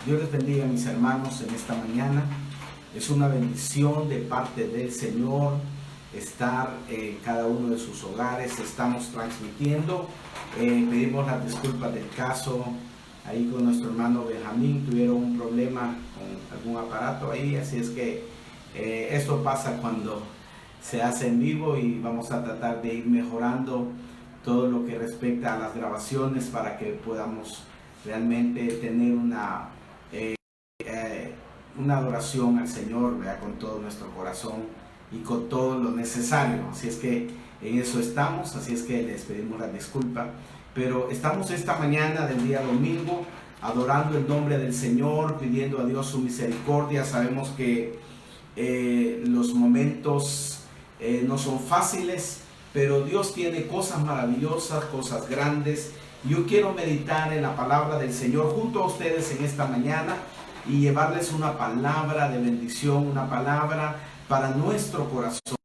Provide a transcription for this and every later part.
Dios les bendiga, mis hermanos, en esta mañana. Es una bendición de parte del Señor estar en cada uno de sus hogares. Estamos transmitiendo. Pedimos las disculpas del caso ahí con nuestro hermano Benjamín. Tuvieron un problema con algún aparato ahí, así es que esto pasa cuando se hace en vivo, y vamos a tratar de ir mejorando todo lo que respecta a las grabaciones para que podamos realmente tener una adoración al Señor, ¿verdad? Con todo nuestro corazón y con todo lo necesario. Así es que en eso estamos, así es que les pedimos la disculpa, pero estamos esta mañana del día domingo adorando el nombre del Señor, pidiendo a Dios su misericordia. Sabemos que los momentos no son fáciles, pero Dios tiene cosas maravillosas, cosas grandes. Yo quiero meditar en la palabra del Señor junto a ustedes en esta mañana y llevarles una palabra de bendición, una palabra para nuestro corazón.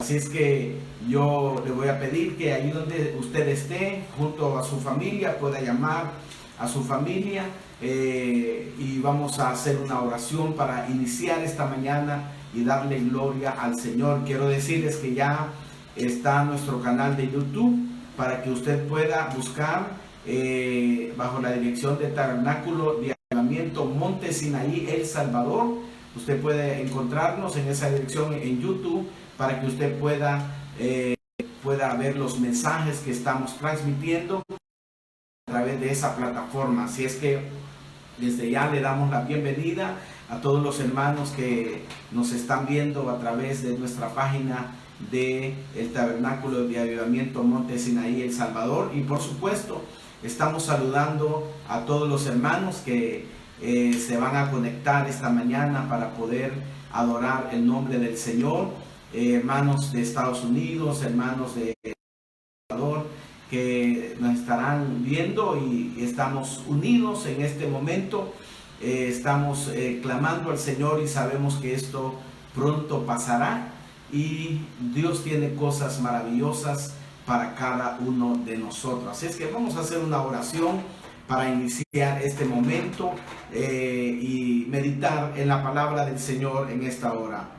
Así es que yo le voy a pedir que ahí donde usted esté, junto a su familia, pueda llamar a su familia y vamos a hacer una oración para iniciar esta mañana y darle gloria al Señor. Quiero decirles que ya está nuestro canal de YouTube para que usted pueda buscar bajo la dirección de Tabernáculo de Avivamiento Monte Sinaí, El Salvador. Usted puede encontrarnos en esa dirección en YouTube para que usted pueda ver los mensajes que estamos transmitiendo a través de esa plataforma. Así es que desde ya le damos la bienvenida a todos los hermanos que nos están viendo a través de nuestra página de el Tabernáculo de Avivamiento Monte Sinaí, El Salvador. Y por supuesto estamos saludando a todos los hermanos que se van a conectar esta mañana para poder adorar el nombre del Señor. Hermanos de Estados Unidos, hermanos de El Salvador, que nos estarán viendo, y estamos unidos en este momento. Estamos clamando al Señor y sabemos que esto pronto pasará, y Dios tiene cosas maravillosas para cada uno de nosotros. Así es que vamos a hacer una oración para iniciar este momento y meditar en la palabra del Señor en esta hora.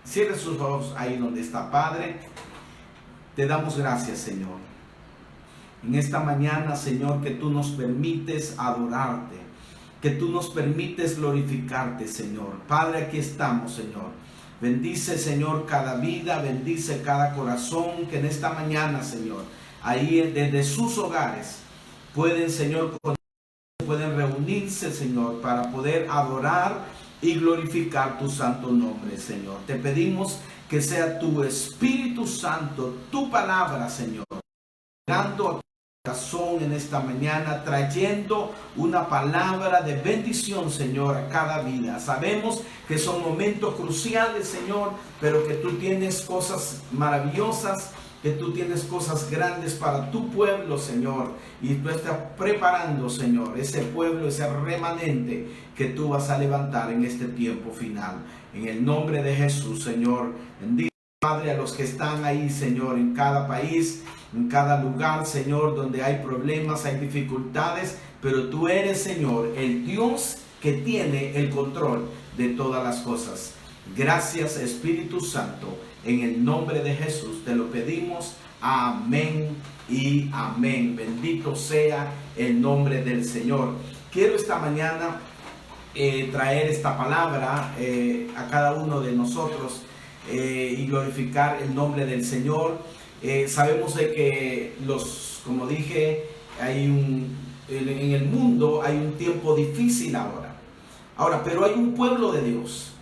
Cierre sus ojos ahí donde está. Padre, te damos gracias, Señor, en esta mañana, Señor, que tú nos permites adorarte, que tú nos permites glorificarte, Señor. Padre, aquí estamos, Señor. Bendice, Señor, cada vida, bendice cada corazón que en esta mañana, Señor, ahí desde sus hogares pueden, Señor, pueden reunirse, Señor, para poder adorar y glorificar tu santo nombre, Señor. Te pedimos que sea tu Espíritu Santo, tu palabra, Señor, llegando a tu corazón en esta mañana, trayendo una palabra de bendición, Señor, a cada vida. Sabemos que son momentos cruciales, Señor, pero que tú tienes cosas maravillosas, que tú tienes cosas grandes para tu pueblo, Señor, y tú estás preparando, Señor, ese pueblo, ese remanente que tú vas a levantar en este tiempo final. En el nombre de Jesús, Señor, bendiga, Padre, a los que están ahí, Señor, en cada país, en cada lugar, Señor, donde hay problemas, hay dificultades, pero tú eres, Señor, el Dios que tiene el control de todas las cosas. Gracias, Espíritu Santo. En el nombre de Jesús te lo pedimos. Amén y amén. Bendito sea el nombre del Señor. Quiero esta mañana traer esta palabra a cada uno de nosotros y glorificar el nombre del Señor. Sabemos de que como dije, en el mundo hay un tiempo difícil ahora, pero hay un pueblo de Dios.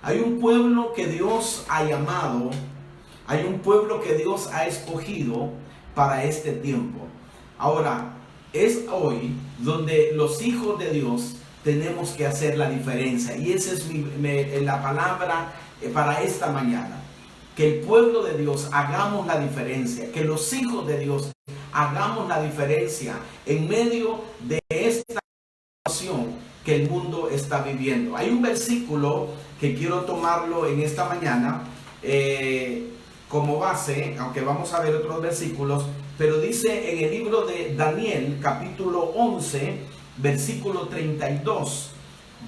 Hay un pueblo que Dios ha llamado, hay un pueblo que Dios ha escogido para este tiempo. Ahora, es hoy donde los hijos de Dios tenemos que hacer la diferencia, y esa es la palabra para esta mañana. Que el pueblo de Dios hagamos la diferencia, que los hijos de Dios hagamos la diferencia en medio de esta situación que el mundo está viviendo. Hay un versículo que quiero tomarlo en esta mañana como base, aunque vamos a ver otros versículos, pero dice en el libro de Daniel, capítulo 11, versículo 32.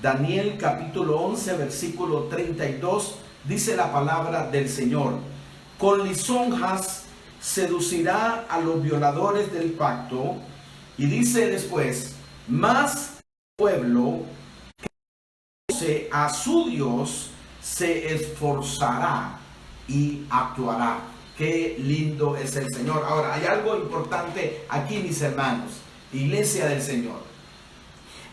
Daniel capítulo 11, versículo 32, dice la palabra del Señor: con lisonjas seducirá a los violadores del pacto. Y dice después: más pueblo que conoce a su Dios se esforzará y actuará. Qué lindo es el Señor. Ahora, hay algo importante aquí, mis hermanos, iglesia del Señor.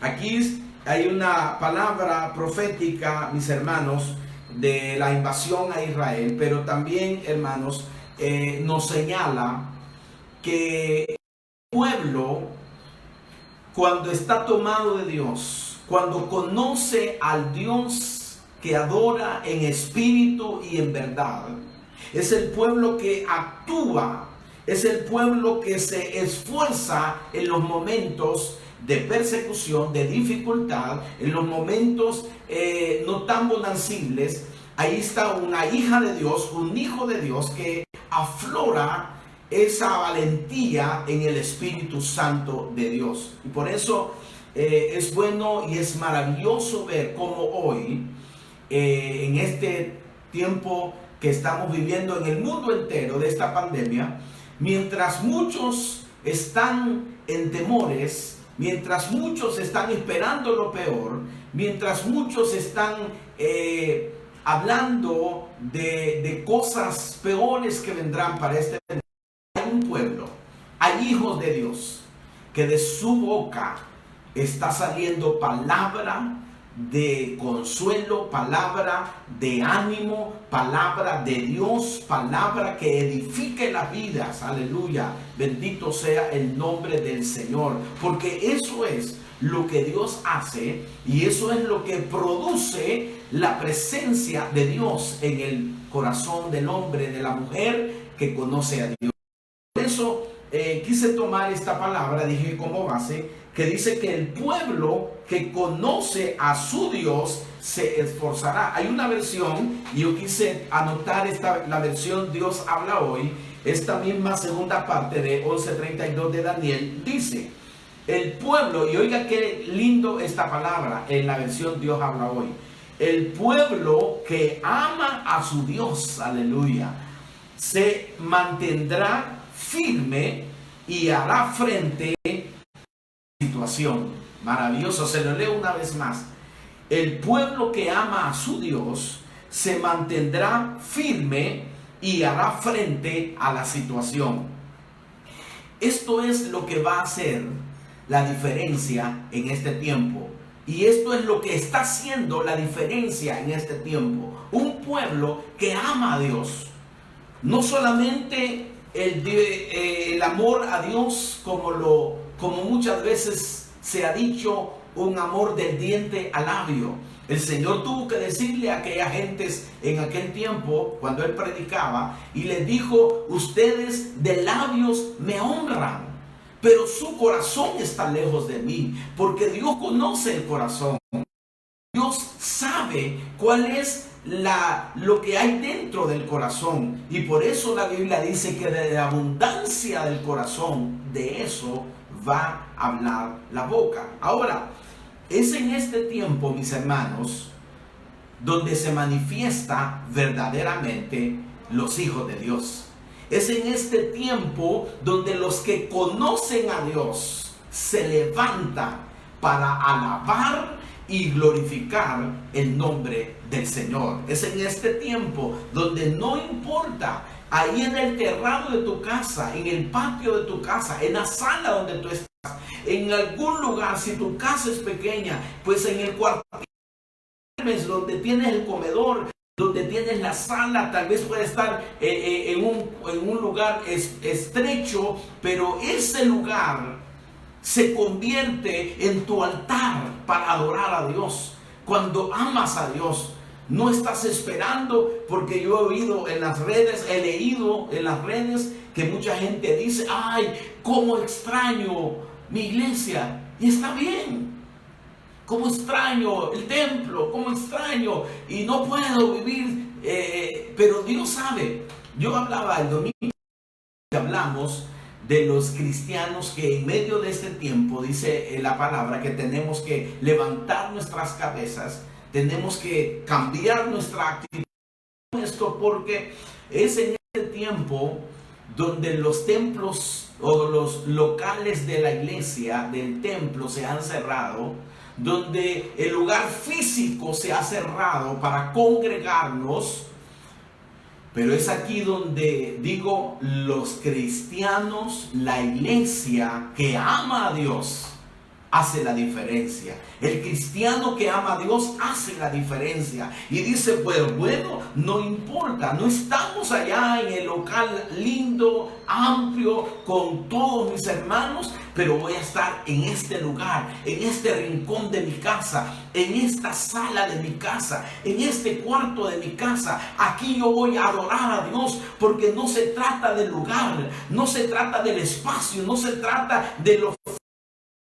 Aquí hay una palabra profética, mis hermanos, de la invasión a Israel, pero también, hermanos, nos señala que el pueblo, cuando está tomado de Dios, cuando conoce al Dios que adora en espíritu y en verdad, es el pueblo que actúa, es el pueblo que se esfuerza en los momentos de persecución, de dificultad, en los momentos no tan bonancibles. Ahí está una hija de Dios, un hijo de Dios que aflora esa valentía en el Espíritu Santo de Dios. Y por eso es bueno y es maravilloso ver cómo hoy, en este tiempo que estamos viviendo en el mundo entero de esta pandemia, mientras muchos están en temores, mientras muchos están esperando lo peor, mientras muchos están hablando de cosas peores que vendrán para este mundo, hay un pueblo, hay hijos de Dios, que de su boca está saliendo palabra de consuelo, palabra de ánimo, palabra de Dios, palabra que edifique las vidas. Aleluya, bendito sea el nombre del Señor, porque eso es lo que Dios hace y eso es lo que produce la presencia de Dios en el corazón del hombre, de la mujer que conoce a Dios. Por eso quise tomar esta palabra, dije como base, que dice que el pueblo que conoce a su Dios se esforzará. Hay una versión, y yo quise anotar la versión Dios habla hoy, esta misma segunda parte de 11:32 de Daniel, dice: el pueblo, y oiga qué lindo esta palabra en la versión Dios habla hoy, el pueblo que ama a su Dios, aleluya, se mantendrá firme y hará frente a la situación. Maravilloso, se lo leo una vez más. El pueblo que ama a su Dios se mantendrá firme y hará frente a la situación. Esto es lo que va a hacer la diferencia en este tiempo. Y esto es lo que está haciendo la diferencia en este tiempo. Un pueblo que ama a Dios. No solamente el amor a Dios como muchas veces se ha dicho, un amor del diente al labio. El Señor tuvo que decirle a aquellas gentes en aquel tiempo, cuando Él predicaba, y les dijo: ustedes de labios me honran, pero su corazón está lejos de mí, porque Dios conoce el corazón. Dios sabe cuál es lo que hay dentro del corazón, y por eso la Biblia dice que de la abundancia del corazón, de eso va a hablar la boca. Ahora, es en este tiempo, mis hermanos, donde se manifiesta verdaderamente los hijos de Dios. Es en este tiempo donde los que conocen a Dios se levantan para alabar y glorificar el nombre del Señor. Es en este tiempo donde no importa, ahí en el terrado de tu casa, en el patio de tu casa, en la sala donde tú estás, en algún lugar, si tu casa es pequeña, pues en el cuarto donde tienes el comedor, donde tienes la sala, tal vez puede estar en un lugar estrecho, pero ese lugar se convierte en tu altar para adorar a Dios. Cuando amas a Dios, no estás esperando, porque yo he oído en las redes, he leído en las redes que mucha gente dice: ay, cómo extraño mi iglesia. Y está bien. Cómo extraño el templo, cómo extraño y no puedo vivir, pero Dios sabe. Yo hablaba el domingo que hablamos de los cristianos que en medio de este tiempo, dice la palabra, que tenemos que levantar nuestras cabezas, tenemos que cambiar nuestra actitud. Esto porque es en este tiempo donde los templos o los locales de la iglesia, del templo, se han cerrado, donde el lugar físico se ha cerrado para congregarnos. Pero es aquí donde digo, los cristianos, la iglesia que ama a Dios, hace la diferencia. El cristiano que ama a Dios hace la diferencia. Y dice, pues bueno, no importa, no estamos allá en el local lindo, amplio, con todos mis hermanos, pero voy a estar en este lugar, en este rincón de mi casa, en esta sala de mi casa, en este cuarto de mi casa. Aquí yo voy a adorar a Dios, porque no se trata del lugar, no se trata del espacio, no se trata de lo...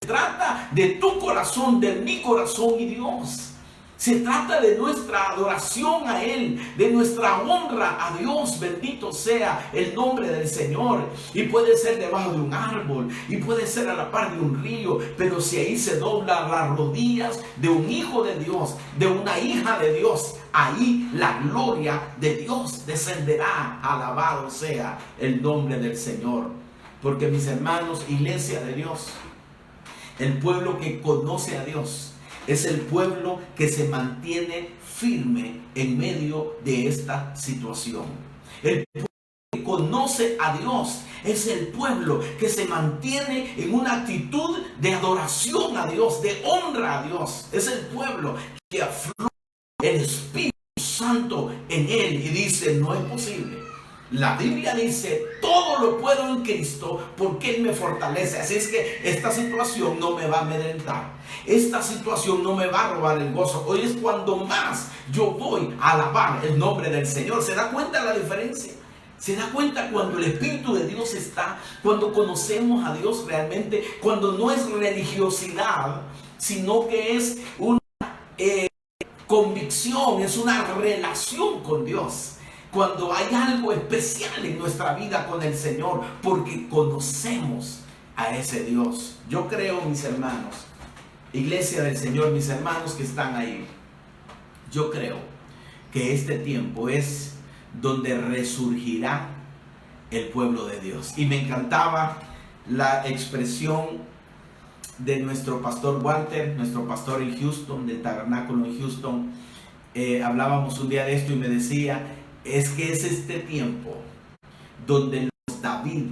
Se trata de tu corazón, de mi corazón y Dios. Se trata de nuestra adoración a Él, de nuestra honra a Dios. Bendito sea el nombre del Señor. Y puede ser debajo de un árbol, y puede ser a la par de un río, pero si ahí se doblan las rodillas de un hijo de Dios, de una hija de Dios, ahí la gloria de Dios descenderá. Alabado sea el nombre del Señor. Porque, mis hermanos, iglesia de Dios, el pueblo que conoce a Dios es el pueblo que se mantiene firme en medio de esta situación. El pueblo que conoce a Dios es el pueblo que se mantiene en una actitud de adoración a Dios, de honra a Dios. Es el pueblo que aflora el Espíritu Santo en él y dice, no es posible. La Biblia dice, todo lo puedo en Cristo porque Él me fortalece. Así es que esta situación no me va a amedrentar. Esta situación no me va a robar el gozo. Hoy es cuando más yo voy a alabar el nombre del Señor. ¿Se da cuenta la diferencia? ¿Se da cuenta cuando el Espíritu de Dios está? Cuando conocemos a Dios realmente. Cuando no es religiosidad, sino que es una convicción, es una relación con Dios. Cuando hay algo especial en nuestra vida con el Señor, porque conocemos a ese Dios. Yo creo, mis hermanos, iglesia del Señor, mis hermanos que están ahí, yo creo que este tiempo es donde resurgirá el pueblo de Dios. Y me encantaba la expresión de nuestro pastor Walter, nuestro pastor en Houston, del tabernáculo en Houston. Hablábamos un día de esto y me decía, es que es este tiempo donde los David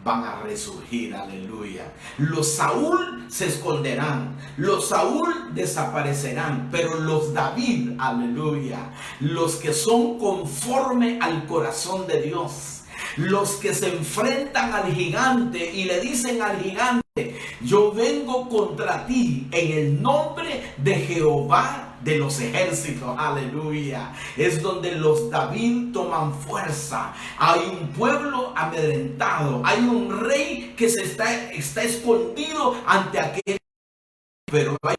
van a resurgir, aleluya. Los Saúl se esconderán, los Saúl desaparecerán, pero los David, aleluya, los que son conforme al corazón de Dios, los que se enfrentan al gigante y le dicen al gigante, yo vengo contra ti en el nombre de Jehová de los ejércitos, aleluya. Es donde los David toman fuerza. Hay un pueblo amedrentado, hay un rey que está escondido ante aquel, pero hay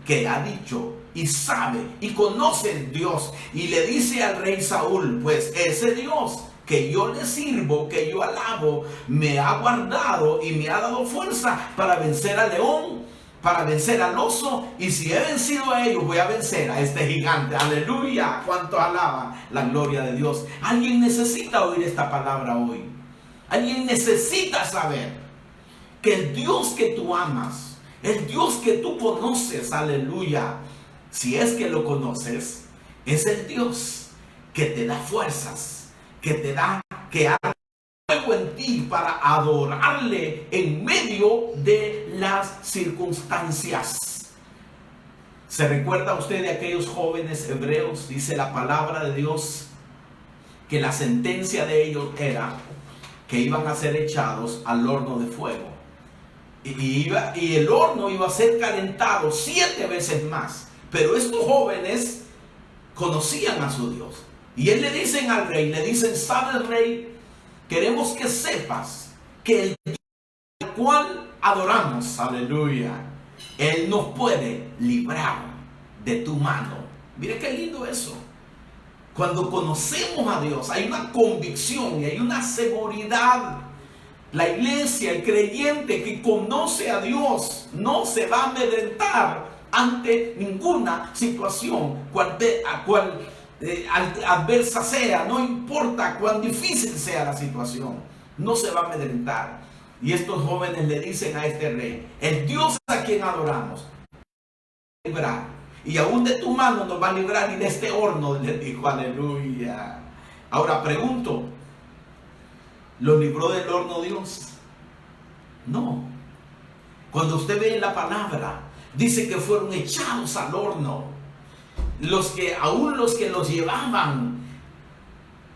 que ha dicho y sabe y conoce a Dios y le dice al rey Saúl, pues ese Dios que yo le sirvo, que yo alabo, me ha guardado y me ha dado fuerza para vencer al león, para vencer al oso, y si he vencido a ellos, voy a vencer a este gigante. Aleluya, cuánto alaba la gloria de Dios. Alguien necesita oír esta palabra hoy. Alguien necesita saber que el Dios que tú amas, el Dios que tú conoces, aleluya, si es que lo conoces, es el Dios que te da fuerzas, que te da, que haga fuego en ti para adorarle en medio de las circunstancias. ¿Se recuerda usted de aquellos jóvenes hebreos? Dice la palabra de Dios que la sentencia de ellos era que iban a ser echados al horno de fuego. Y el horno iba a ser calentado 7 veces más. Pero estos jóvenes conocían a su Dios. Y él le dicen al rey, le dicen, ¿sabes, rey? Queremos que sepas que el Dios al cual adoramos, aleluya, Él nos puede librar de tu mano. Mire qué lindo eso. Cuando conocemos a Dios hay una convicción y hay una seguridad La iglesia, el creyente que conoce a Dios, no se va a amedrentar ante ninguna situación, adversa sea, no importa cuán difícil sea la situación, no se va a amedrentar. Y estos jóvenes le dicen a este rey: el Dios a quien adoramos, librar, y aún de tu mano nos va a librar, y de este horno, les dijo. Aleluya. Ahora pregunto, ¿los libró del horno Dios? No. Cuando usted ve en la palabra, dice que fueron echados al horno. Aún los que los llevaban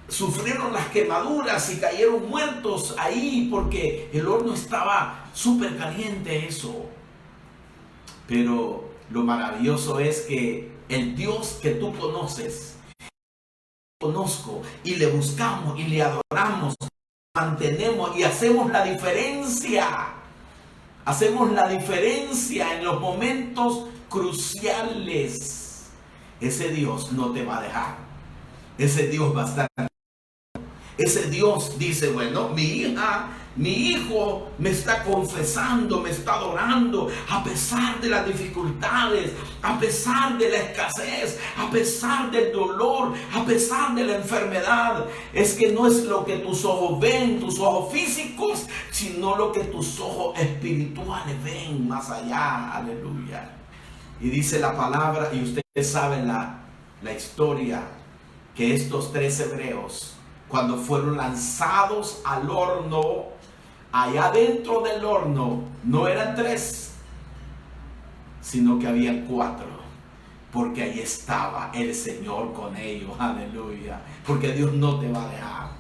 sufrieron las quemaduras y cayeron muertos ahí, porque el horno estaba súper caliente, eso. Pero lo maravilloso es que el Dios que tú conoces, conozco, y le buscamos y le adoramos, mantenemos y hacemos la diferencia. Hacemos la diferencia en los momentos cruciales. Ese Dios no te va a dejar. Ese Dios va a estar. Ese Dios dice: bueno, mi hija, mi hijo me está confesando, me está adorando, a pesar de las dificultades, a pesar de la escasez, a pesar del dolor, a pesar de la enfermedad. Es que no es lo que tus ojos ven, tus ojos físicos, sino lo que tus ojos espirituales ven más allá. Aleluya. Y dice la palabra, y ustedes saben la historia, que estos 3 hebreos, cuando fueron lanzados al horno, allá dentro del horno, no eran 3, sino que habían 4, porque ahí estaba el Señor con ellos. Aleluya. Porque Dios no te va a dejar.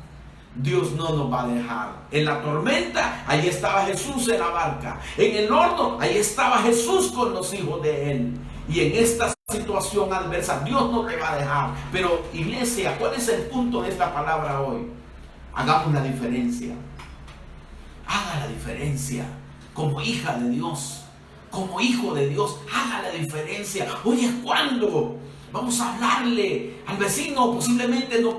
Dios no nos va a dejar. En la tormenta, ahí estaba Jesús en la barca. En el horno, ahí estaba Jesús con los hijos de Él. Y en esta situación adversa, Dios no te va a dejar. Pero, iglesia, ¿cuál es el punto de esta palabra hoy? Hagamos la diferencia. Haga la diferencia. Como hija de Dios, como hijo de Dios, haga la diferencia. Oye, ¿cuándo vamos a hablarle al vecino? Posiblemente no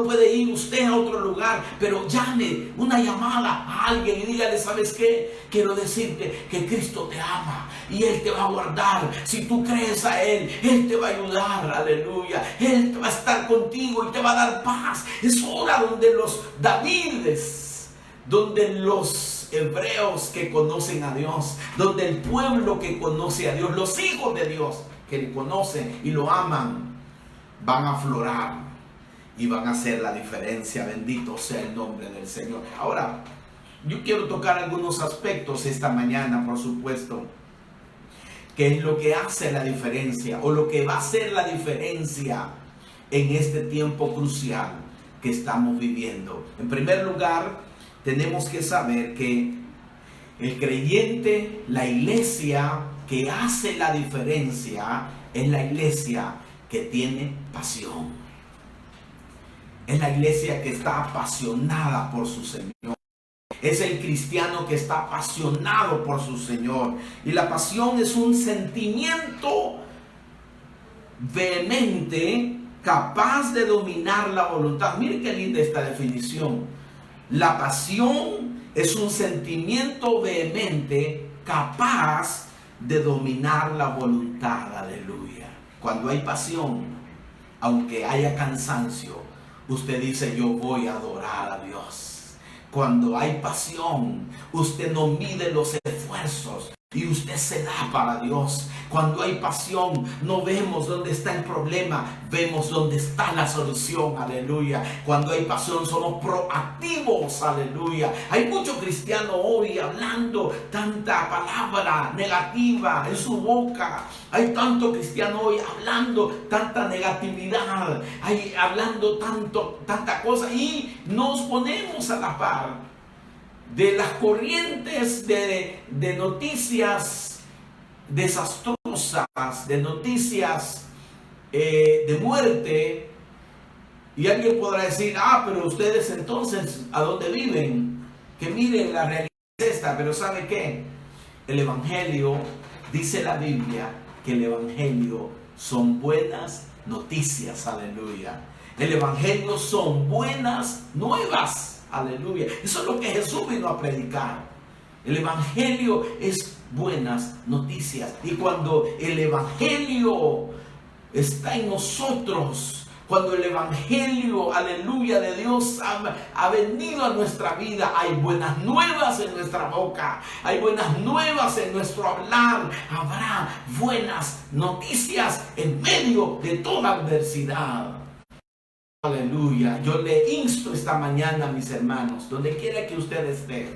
puede ir usted a otro lugar, pero llame una llamada a alguien y dígale: ¿sabes qué? Quiero decirte que Cristo te ama y Él te va a guardar. Si tú crees a Él, Él te va a ayudar. Aleluya. Él te va a estar contigo y te va a dar paz. Es hora donde los Davides, donde los hebreos que conocen a Dios, donde el pueblo que conoce a Dios, los hijos de Dios que le conocen y lo aman, van a aflorar y van a hacer la diferencia. Bendito sea el nombre del Señor. Ahora, yo quiero tocar algunos aspectos esta mañana, por supuesto, que es lo que hace la diferencia, o lo que va a hacer la diferencia en este tiempo crucial que estamos viviendo. En primer lugar, tenemos que saber que el creyente, la iglesia que hace la diferencia, es la iglesia que tiene pasión. Es la iglesia que está apasionada por su Señor. Es el cristiano que está apasionado por su Señor. Y la pasión es un sentimiento vehemente, capaz de dominar la voluntad. Miren qué linda esta definición. La pasión es un sentimiento vehemente, capaz de dominar la voluntad. Aleluya. Cuando hay pasión, aunque haya cansancio, usted dice: yo voy a adorar a Dios. Cuando hay pasión, usted no mide los esfuerzos y usted se da para Dios. Cuando hay pasión, no vemos dónde está el problema, vemos dónde está la solución. Aleluya. Cuando hay pasión, somos proactivos. Aleluya. Hay muchos cristianos hoy hablando tanta palabra negativa en su boca. Hay tanto cristiano hoy hablando tanta negatividad, hablando tanta cosa, y nos ponemos a la par de las corrientes de noticias desastrosas, de noticias de muerte. Y alguien podrá decir: pero ustedes entonces, ¿a dónde viven? Que miren, la realidad es esta. Pero ¿sabe qué? El evangelio, dice la Biblia, que el evangelio son buenas noticias. Aleluya. El evangelio son buenas nuevas. Aleluya. Eso es lo que Jesús vino a predicar. El evangelio es buenas noticias. Y cuando el evangelio está en nosotros, cuando el evangelio, aleluya, de Dios ha venido a nuestra vida, hay buenas nuevas en nuestra boca, hay buenas nuevas en nuestro hablar. Habrá buenas noticias en medio de toda adversidad. Aleluya. Yo le insto esta mañana, mis hermanos, donde quiera que usted esté,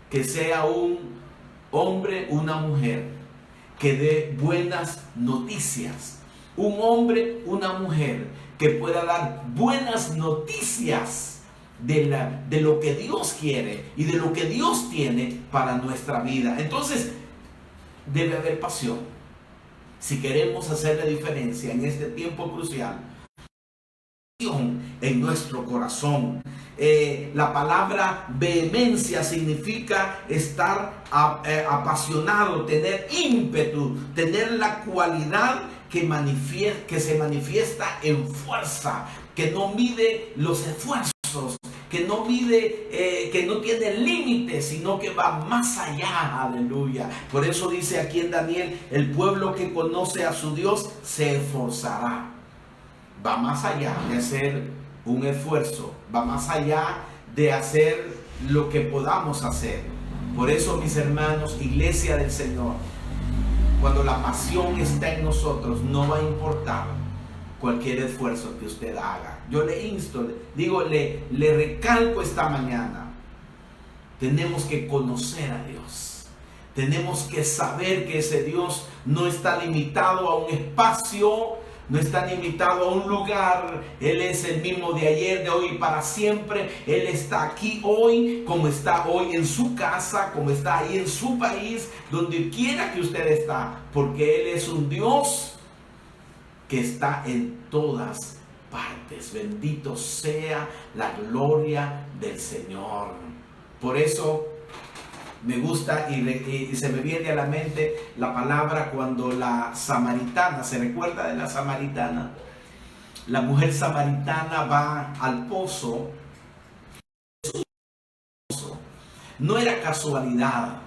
que sea un hombre, una mujer, que dé buenas noticias. Un hombre, una mujer que pueda dar buenas noticias de lo que Dios quiere y de lo que Dios tiene para nuestra vida. Entonces, debe haber pasión. Si queremos hacer la diferencia en este tiempo crucial, en nuestro corazón. La palabra vehemencia significa estar apasionado, tener ímpetu, tener la cualidad que se manifiesta en fuerza, que no mide los esfuerzos, que no mide, que no tiene límites, sino que va más allá. Aleluya. Por eso dice aquí en Daniel: el pueblo que conoce a su Dios se esforzará. Va más allá de hacer un esfuerzo, va más allá de hacer lo que podamos hacer. Por eso, mis hermanos, iglesia del Señor, cuando la pasión está en nosotros, no va a importar cualquier esfuerzo que usted haga. Yo le insto, le recalco esta mañana: tenemos que conocer a Dios. Tenemos que saber que ese Dios no está limitado a un espacio, no está limitado a un lugar. Él es el mismo de ayer, de hoy y para siempre. Él está aquí hoy, como está hoy en su casa, como está ahí en su país, donde quiera que usted está, porque Él es un Dios que está en todas partes. Bendito sea la gloria del Señor. Por eso me gusta y se me viene a la mente la palabra cuando la samaritana, ¿se recuerda de la samaritana? La mujer samaritana va al pozo. No era casualidad,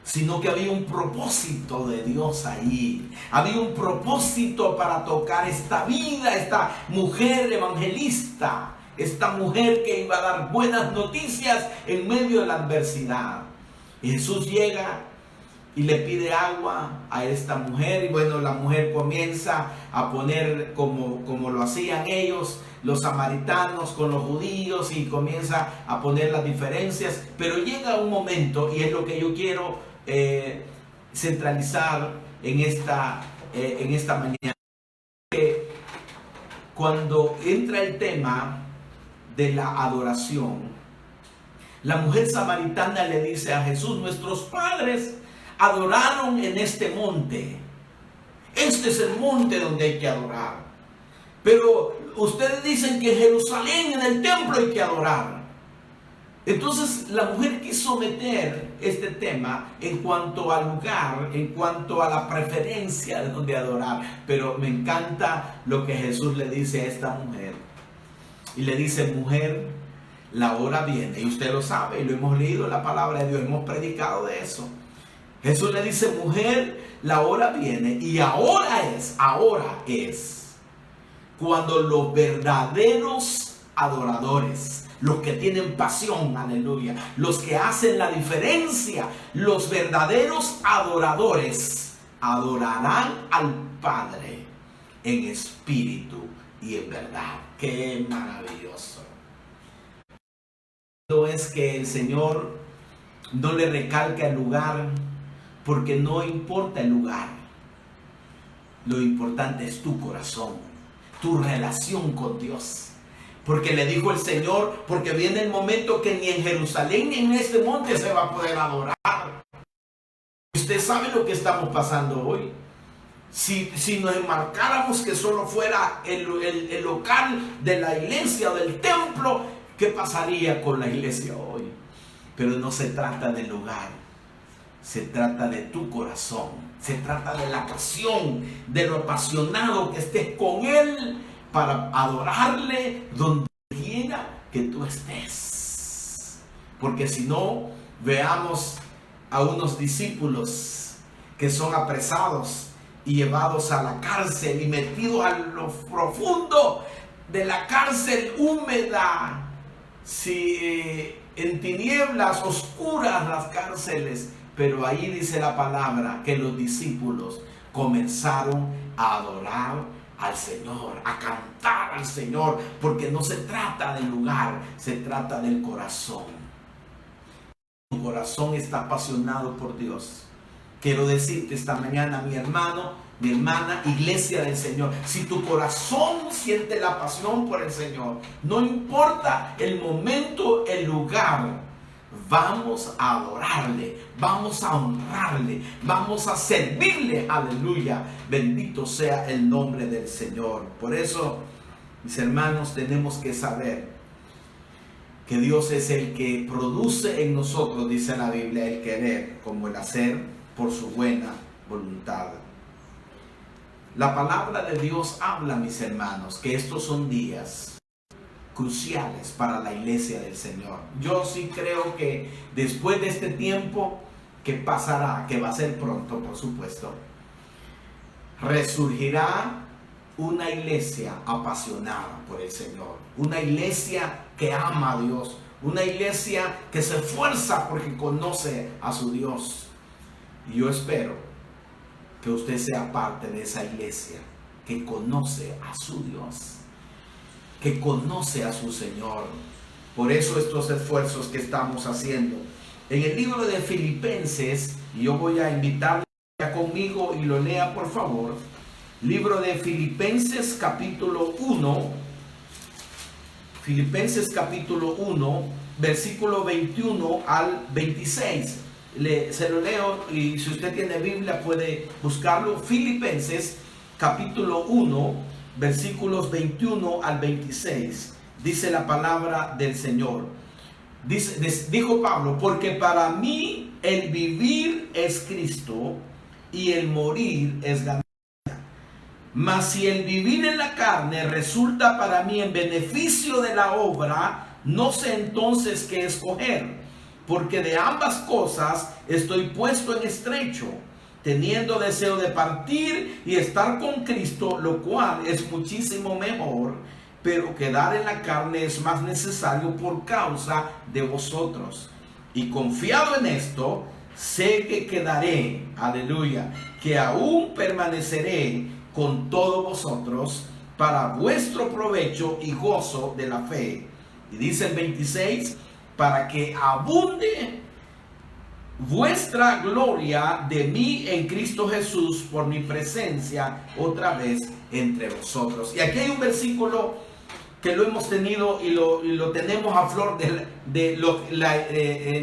sino que había un propósito de Dios ahí. Había un propósito para tocar esta vida, esta mujer evangelista, esta mujer que iba a dar buenas noticias en medio de la adversidad. Y Jesús llega y le pide agua a esta mujer, y bueno, la mujer comienza a poner como lo hacían ellos, los samaritanos con los judíos, y comienza a poner las diferencias. Pero llega un momento, y es lo que yo quiero centralizar en esta mañana, que cuando entra el tema de la adoración, la mujer samaritana le dice a Jesús: nuestros padres adoraron en este monte. Este es el monte donde hay que adorar. Pero ustedes dicen que en Jerusalén, en el templo, hay que adorar. Entonces la mujer quiso meter este tema en cuanto al lugar, en cuanto a la preferencia de donde adorar. Pero me encanta lo que Jesús le dice a esta mujer. Y le dice: mujer, la hora viene, y usted lo sabe, y lo hemos leído en la palabra de Dios, hemos predicado de eso. Jesús le dice: mujer, la hora viene, y ahora es cuando los verdaderos adoradores, los que tienen pasión, aleluya, los que hacen la diferencia, los verdaderos adoradores adorarán al Padre en espíritu y en verdad. ¡Qué maravilloso! No es que el Señor no le recalca el lugar, porque no importa el lugar. Lo importante es tu corazón, tu relación con Dios. Porque le dijo el Señor: porque viene el momento que ni en Jerusalén ni en este monte se va a poder adorar. Usted sabe lo que estamos pasando hoy. Si nos enmarcáramos que solo fuera el local de la iglesia o del templo, ¿qué pasaría con la iglesia hoy? Pero no se trata del lugar, se trata de tu corazón, se trata de la pasión, de lo apasionado que estés con Él para adorarle donde quiera que tú estés. porque si no, veamos a unos discípulos que son apresados y llevados a la cárcel y metidos a lo profundo de la cárcel húmeda, si en tinieblas oscuras las cárceles, pero ahí dice la palabra que los discípulos comenzaron a adorar al Señor, a cantar al Señor, porque no se trata del lugar, se trata del corazón. Tu corazón está apasionado por Dios. Quiero decirte esta mañana, mi hermano, mi hermana, iglesia del Señor, si tu corazón siente la pasión por el Señor, no importa el momento, el lugar, vamos a adorarle, vamos a honrarle, vamos a servirle, aleluya, bendito sea el nombre del Señor. Por eso, mis hermanos, tenemos que saber que Dios es el que produce en nosotros, dice la Biblia, el querer como el hacer por su buena voluntad. La palabra de Dios habla, mis hermanos, que estos son días cruciales para la iglesia del Señor. Yo sí creo que después de este tiempo que pasará, que va a ser pronto, por supuesto, resurgirá una iglesia apasionada por el Señor, una iglesia que ama a Dios, una iglesia que se esfuerza porque conoce a su Dios. Y yo espero que usted sea parte de esa iglesia que conoce a su Dios, que conoce a su Señor. Por eso estos esfuerzos que estamos haciendo. En el libro de Filipenses, y yo voy a invitarle conmigo y lo lea por favor. Libro de Filipenses capítulo 1. Filipenses capítulo 1, versículo 21 al 26. Se lo leo y si usted tiene Biblia puede buscarlo. Filipenses capítulo 1, versículos 21 al 26. Dice la palabra del Señor. Dijo Pablo, porque para mí el vivir es Cristo y el morir es ganancia. Mas si el vivir en la carne resulta para mí en beneficio de la obra, no sé entonces qué escoger. Porque de ambas cosas estoy puesto en estrecho, teniendo deseo de partir y estar con Cristo, lo cual es muchísimo mejor, pero quedar en la carne es más necesario por causa de vosotros. Y confiado en esto, sé que quedaré, aleluya, que aún permaneceré con todos vosotros para vuestro provecho y gozo de la fe. Y dice el 26, para que abunde vuestra gloria de mí en Cristo Jesús por mi presencia otra vez entre vosotros. Y aquí hay un versículo que lo hemos tenido y lo tenemos a flor en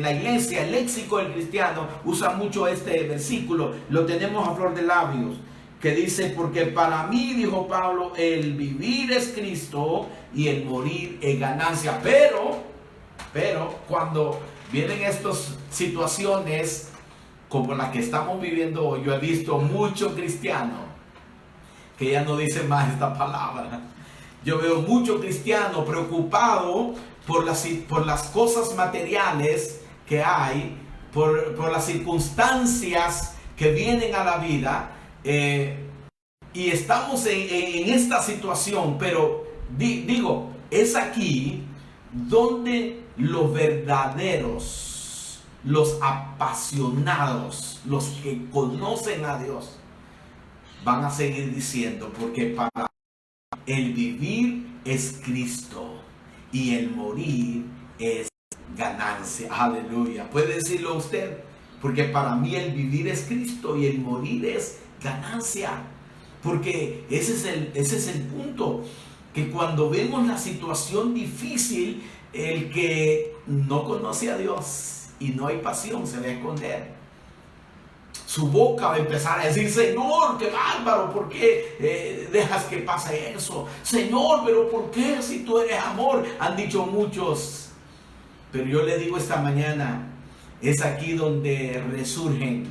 la iglesia. El léxico del cristiano usa mucho este versículo, lo tenemos a flor de labios, que dice, porque para mí, dijo Pablo, el vivir es Cristo y el morir es ganancia. Pero cuando vienen estas situaciones como las que estamos viviendo hoy, yo he visto muchos cristianos que ya no dicen más esta palabra. Yo veo muchos cristianos preocupados por las cosas materiales que hay, por las circunstancias que vienen a la vida, y estamos en esta situación, pero digo, es aquí donde los verdaderos, los apasionados, los que conocen a Dios, van a seguir diciendo, porque para el vivir es Cristo y el morir es ganancia. Aleluya. ¿Puede decirlo usted? Porque para mí el vivir es Cristo y el morir es ganancia. Porque ese es el punto. Que cuando vemos la situación difícil, el que no conoce a Dios y no hay pasión se va a esconder. Su boca va a empezar a decir, Señor, qué bárbaro, ¿por qué dejas que pase eso? Señor, pero ¿por qué si tú eres amor? Han dicho muchos. Pero yo le digo esta mañana, es aquí donde resurgen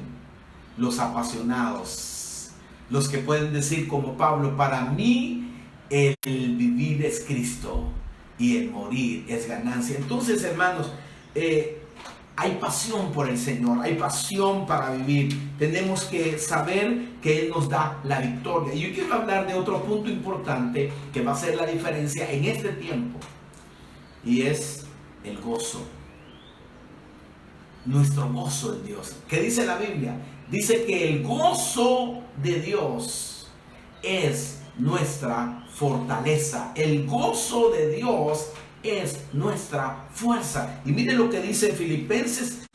los apasionados. Los que pueden decir como Pablo, para mí el vivir es Cristo y el morir es ganancia. Entonces, hermanos, hay pasión por el Señor, hay pasión para vivir. Tenemos que saber que Él nos da la victoria. Y yo quiero hablar de otro punto importante que va a hacer la diferencia en este tiempo. Y es el gozo. Nuestro gozo en Dios. ¿Qué dice la Biblia? Dice que el gozo de Dios es nuestra fortaleza. El gozo de Dios es nuestra fuerza. Y mire lo que dice Filipenses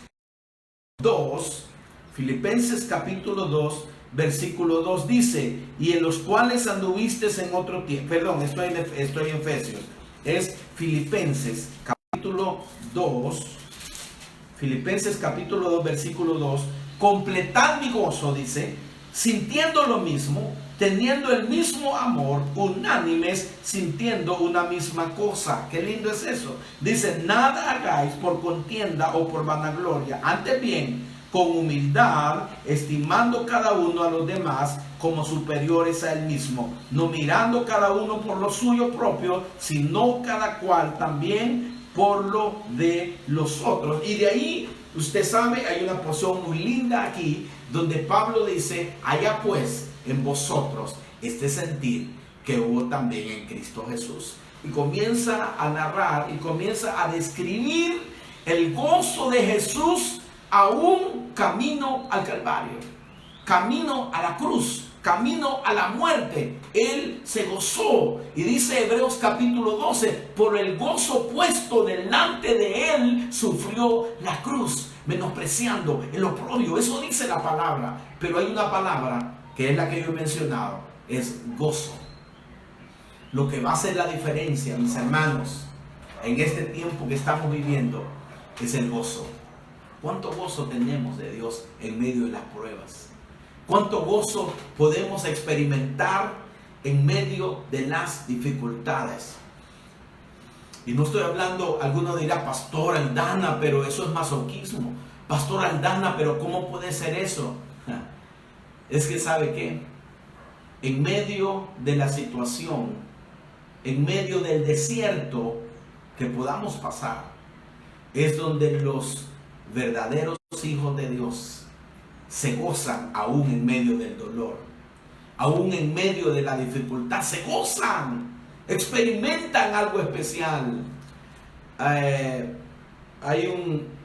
2, Filipenses capítulo 2, versículo 2 dice: y en los cuales anduvisteis en otro tiempo. Perdón, estoy en Efesios. Es Filipenses capítulo 2, Filipenses capítulo 2, versículo 2. Completad mi gozo, dice, sintiendo lo mismo, teniendo el mismo amor, unánimes, sintiendo una misma cosa. Qué lindo es eso. Dice: nada hagáis por contienda o por vanagloria, antes bien, con humildad, estimando cada uno a los demás como superiores a él mismo, no mirando cada uno por lo suyo propio, sino cada cual también por lo de los otros. Y de ahí, usted sabe, hay una porción muy linda aquí, donde Pablo dice: haya pues en vosotros este sentir que hubo también en Cristo Jesús. Y comienza a narrar y comienza a describir el gozo de Jesús aún camino al Calvario, camino a la cruz, camino a la muerte. Él se gozó. Y dice Hebreos capítulo 12: por el gozo puesto delante de él, sufrió la cruz, menospreciando el oprobio. Eso dice la palabra. Pero hay una palabra que es la que yo he mencionado, es gozo. Lo que va a hacer la diferencia, mis hermanos, en este tiempo que estamos viviendo, es el gozo. ¿Cuánto gozo tenemos de Dios en medio de las pruebas? ¿Cuánto gozo podemos experimentar en medio de las dificultades? Y no estoy hablando, alguno dirá: Pastor Aldana, pero eso es masoquismo. Pastor Aldana, pero ¿cómo puede ser eso? Es que, ¿sabe qué? En medio de la situación, en medio del desierto que podamos pasar, es donde los verdaderos hijos de Dios se gozan aún en medio del dolor, aún en medio de la dificultad. Se gozan, experimentan algo especial. Hay un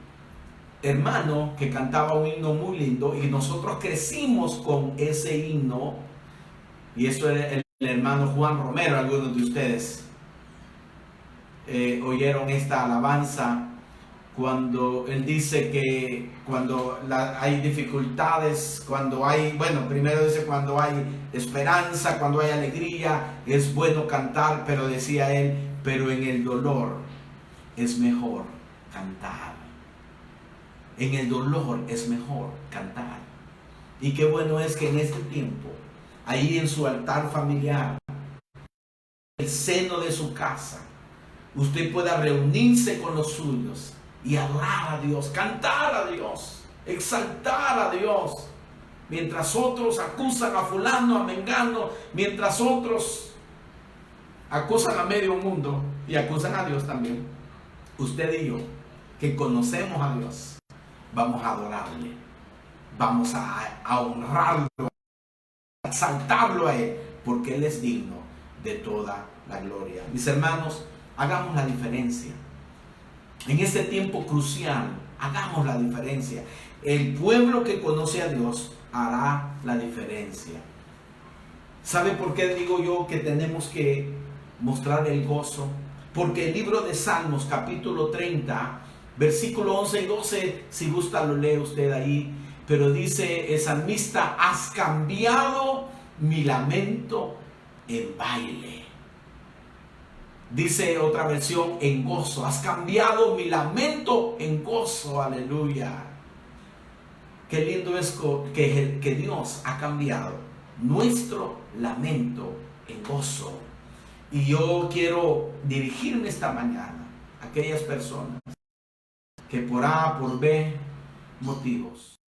hermano que cantaba un himno muy lindo y nosotros crecimos con ese himno, y eso era el hermano Juan Romero. Algunos de ustedes oyeron esta alabanza cuando él dice que cuando hay dificultades, cuando hay, bueno, primero dice cuando hay esperanza, cuando hay alegría, es bueno cantar, pero decía él: pero en el dolor es mejor cantar. En el dolor es mejor cantar. Y qué bueno es que en este tiempo, ahí en su altar familiar, en el seno de su casa, usted pueda reunirse con los suyos y adorar a Dios, cantar a Dios, exaltar a Dios. Mientras otros acusan a fulano, a mengano, mientras otros acusan a medio mundo y acusan a Dios también, usted y yo, que conocemos a Dios, vamos a adorarle, vamos a honrarlo, a exaltarlo a Él, porque Él es digno de toda la gloria. Mis hermanos, hagamos la diferencia. En este tiempo crucial, hagamos la diferencia. El pueblo que conoce a Dios hará la diferencia. ¿Sabe por qué digo yo que tenemos que mostrar el gozo? Porque el libro de Salmos, capítulo 30, versículo 11 y 12, si gusta lo lee usted ahí, pero dice el salmista: has cambiado mi lamento en baile. Dice otra versión: en gozo. Has cambiado mi lamento en gozo. Aleluya. Qué lindo es que Dios ha cambiado nuestro lamento en gozo. Y yo quiero dirigirme esta mañana a aquellas personas que por A, por B motivos